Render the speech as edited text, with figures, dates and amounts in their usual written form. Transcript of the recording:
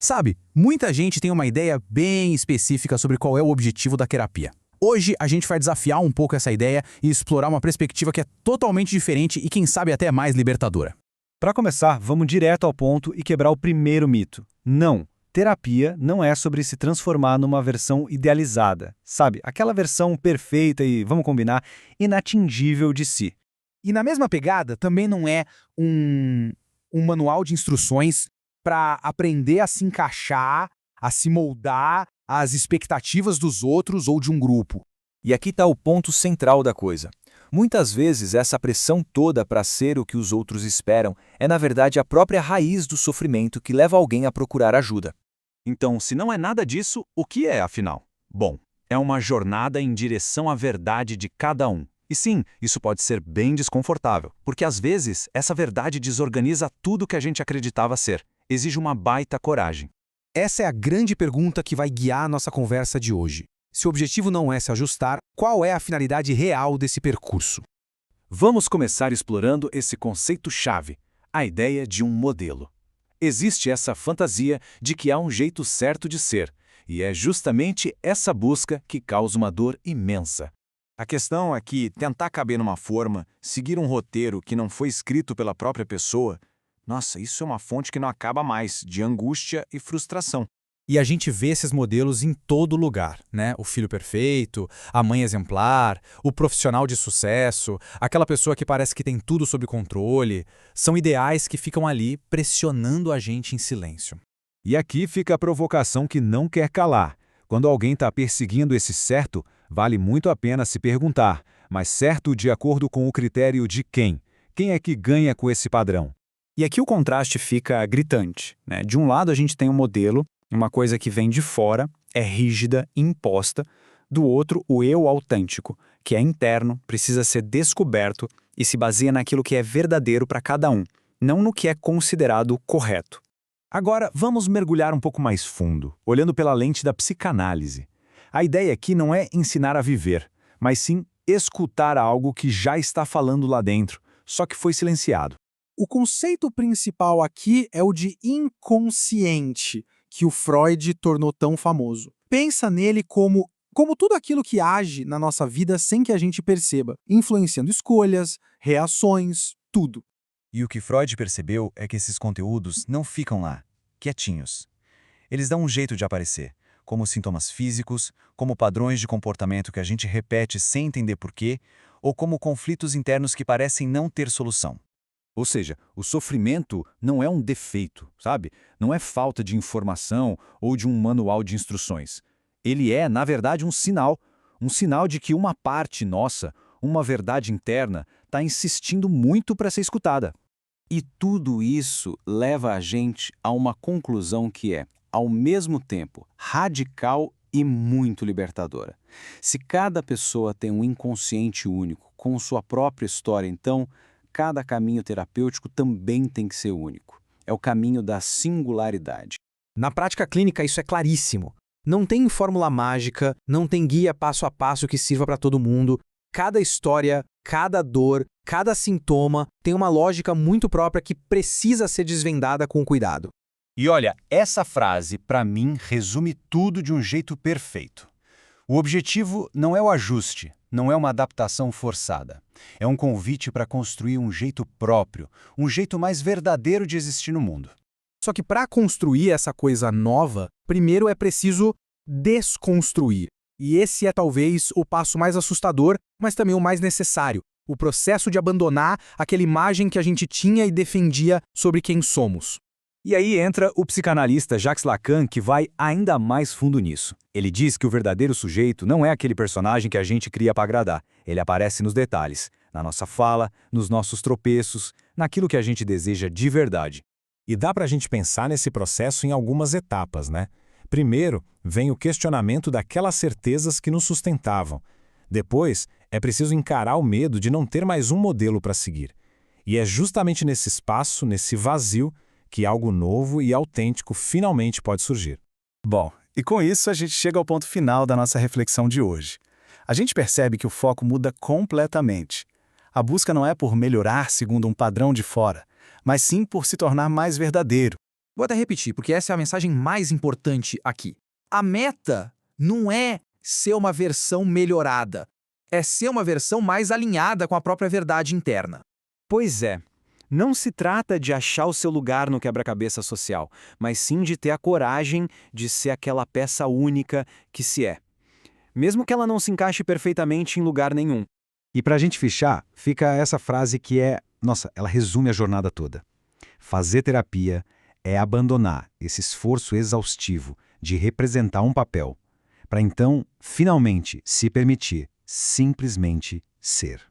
Sabe, muita gente tem uma ideia bem específica sobre qual é o objetivo da terapia. Hoje a gente vai desafiar um pouco essa ideia e explorar uma perspectiva que é totalmente diferente e quem sabe até mais libertadora. Para começar, vamos direto ao ponto e quebrar o primeiro mito. Não, terapia não é sobre se transformar numa versão idealizada, sabe? Aquela versão perfeita e, vamos combinar, inatingível de si. E na mesma pegada, também não é um manual de instruções para aprender a se encaixar, a se moldar às expectativas dos outros ou de um grupo. E aqui está o ponto central da coisa. Muitas vezes essa pressão toda para ser o que os outros esperam é na verdade a própria raiz do sofrimento que leva alguém a procurar ajuda. Então, se não é nada disso, o que é, afinal? Bom, é uma jornada em direção à verdade de cada um. E sim, isso pode ser bem desconfortável, porque às vezes essa verdade desorganiza tudo que a gente acreditava ser. Exige uma baita coragem. Essa é a grande pergunta que vai guiar a nossa conversa de hoje. Se o objetivo não é se ajustar, qual é a finalidade real desse percurso? Vamos começar explorando esse conceito-chave, a ideia de um modelo. Existe essa fantasia de que há um jeito certo de ser, e é justamente essa busca que causa uma dor imensa. A questão é que tentar caber numa forma, seguir um roteiro que não foi escrito pela própria pessoa, nossa, isso é uma fonte que não acaba mais, de angústia e frustração. E a gente vê esses modelos em todo lugar, né? O filho perfeito, a mãe exemplar, o profissional de sucesso, aquela pessoa que parece que tem tudo sob controle. São ideais que ficam ali pressionando a gente em silêncio. E aqui fica a provocação que não quer calar. Quando alguém está perseguindo esse certo, vale muito a pena se perguntar, mas certo de acordo com o critério de quem? Quem é que ganha com esse padrão? E aqui o contraste fica gritante, né? De um lado a gente tem um modelo, uma coisa que vem de fora, é rígida, imposta. Do outro, o eu autêntico, que é interno, precisa ser descoberto e se baseia naquilo que é verdadeiro para cada um, não no que é considerado correto. Agora, vamos mergulhar um pouco mais fundo, olhando pela lente da psicanálise. A ideia aqui não é ensinar a viver, mas sim escutar algo que já está falando lá dentro, só que foi silenciado. O conceito principal aqui é o de inconsciente, que o Freud tornou tão famoso. Pensa nele como tudo aquilo que age na nossa vida sem que a gente perceba, influenciando escolhas, reações, tudo. E o que Freud percebeu é que esses conteúdos não ficam lá, quietinhos. Eles dão um jeito de aparecer, como sintomas físicos, como padrões de comportamento que a gente repete sem entender porquê, ou como conflitos internos que parecem não ter solução. Ou seja, o sofrimento não é um defeito, sabe? Não é falta de informação ou de um manual de instruções. Ele é, na verdade, um sinal de que uma parte nossa, uma verdade interna, está insistindo muito para ser escutada. E tudo isso leva a gente a uma conclusão que é, ao mesmo tempo, radical e muito libertadora. Se cada pessoa tem um inconsciente único, com sua própria história, então, cada caminho terapêutico também tem que ser único. É o caminho da singularidade. Na prática clínica, isso é claríssimo. Não tem fórmula mágica, não tem guia passo a passo que sirva para todo mundo. Cada história, cada dor, cada sintoma tem uma lógica muito própria que precisa ser desvendada com cuidado. E olha, essa frase, para mim, resume tudo de um jeito perfeito. O objetivo não é o ajuste, não é uma adaptação forçada. É um convite para construir um jeito próprio, um jeito mais verdadeiro de existir no mundo. Só que para construir essa coisa nova, primeiro é preciso desconstruir. E esse é talvez o passo mais assustador, mas também o mais necessário. O processo de abandonar aquela imagem que a gente tinha e defendia sobre quem somos. E aí entra o psicanalista Jacques Lacan, que vai ainda mais fundo nisso. Ele diz que o verdadeiro sujeito não é aquele personagem que a gente cria para agradar. Ele aparece nos detalhes, na nossa fala, nos nossos tropeços, naquilo que a gente deseja de verdade. E dá para a gente pensar nesse processo em algumas etapas, né? Primeiro, vem o questionamento daquelas certezas que nos sustentavam. Depois, é preciso encarar o medo de não ter mais um modelo para seguir. E é justamente nesse espaço, nesse vazio, que algo novo e autêntico finalmente pode surgir. Bom, e com isso a gente chega ao ponto final da nossa reflexão de hoje. A gente percebe que o foco muda completamente. A busca não é por melhorar segundo um padrão de fora, mas sim por se tornar mais verdadeiro. Vou até repetir, porque essa é a mensagem mais importante aqui. A meta não é ser uma versão melhorada, é ser uma versão mais alinhada com a própria verdade interna. Pois é. Não se trata de achar o seu lugar no quebra-cabeça social, mas sim de ter a coragem de ser aquela peça única que se é. Mesmo que ela não se encaixe perfeitamente em lugar nenhum. E para a gente fechar, fica essa frase que ela resume a jornada toda. Fazer terapia é abandonar esse esforço exaustivo de representar um papel, para então, finalmente, se permitir simplesmente ser.